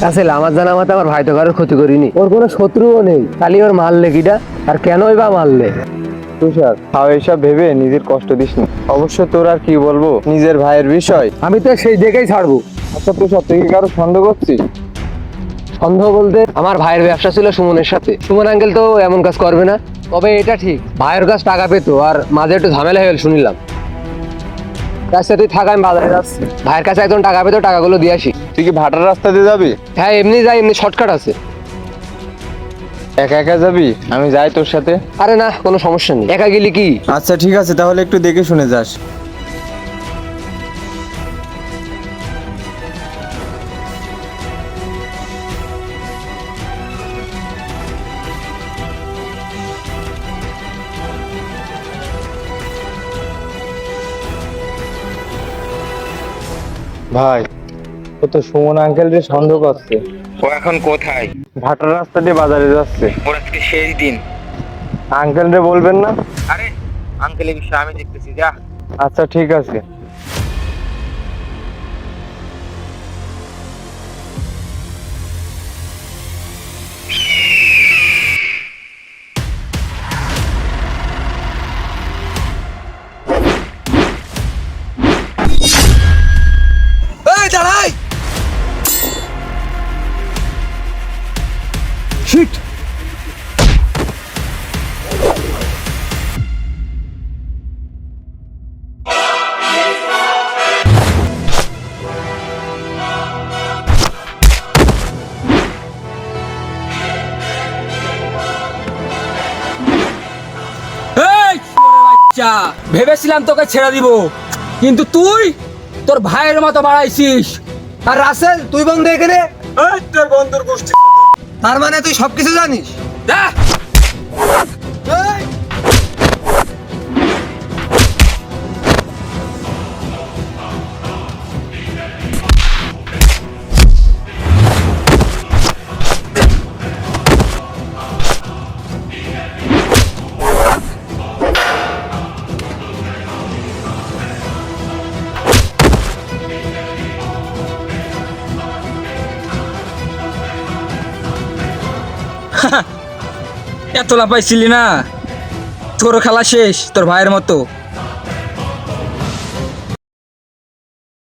আসলে আমার জানা মতে আমার ভাই তো কারোর ক্ষতি করিনি, ওর কোনো শত্রুও নেই, খালি ওর মারলে কিটা, আর কেনই বা মারলে? তুষার, তাও এইসব ভেবে নিজের কষ্ট দিস না। অবশ্য তোর আর কি বলবো, নিজের ভাইয়ের বিষয়। আমি তো সেই দেখেই ছাড়বো। আচ্ছা তুষার, তুই কি কারো সন্দেহ করছিস? সন্দেহ বলতে, আমার ভাইয়ের ব্যবসা ছিল সুমনের সাথে, সুমন আঙ্কেল তো এমন কাজ করবে না। তবে এটা ঠিক, ভাইয়ের কাছে টাকা পেতো আর মাঝে একটু ঝামেলা হয়ে গেল শুনিলাম। তার সাথে থাকা, আমি বাজারে যাচ্ছি, ভাইয়ের কাছে একজন টাকা পেতো, টাকাগুলো দিয়ে আসি। তুই কি ভাটার রাস্তা দিয়ে যাবি? হ্যাঁ, এমনি যাই, এমনি শর্টকাট আছে। একা একা যাবি? আমি যাই তোর সাথে। আরে না, কোনো সমস্যা নেই, একা গেলি কি? আচ্ছা ঠিক আছে, তাহলে একটু দেখে শুনে যাস। ভাই, ও তো সুমন আঙ্কেল যে সন্দেহ করছে। ও এখন কোথায়? ভাটার রাস্তা দিয়ে বাজারে যাচ্ছে। ওর আজকে সেই দিন। আঙ্কেল রে বলবেন না? আরে আঙ্কেল, এই বিষয়ে আমি দেখতেছি, যা। আচ্ছা ঠিক আছে। এই দাঁড়াই! শিট! এই ছোড়া বাচ্চা, ভেবেছিলাম তোকে ছেড়ে দিব, কিন্তু তুই তোর ভাইয়ের মতো বাড়াইছিস। আর রাসেল, তুই বন্ধু এখানে? এই তোর বন্ধুর গোষ্ঠী। তার মানে তুই সবকিছু জানিস? যা। এই! এত লাফাইছিলি না? তোর খেলা শেষ তোর ভাইয়ের মতো।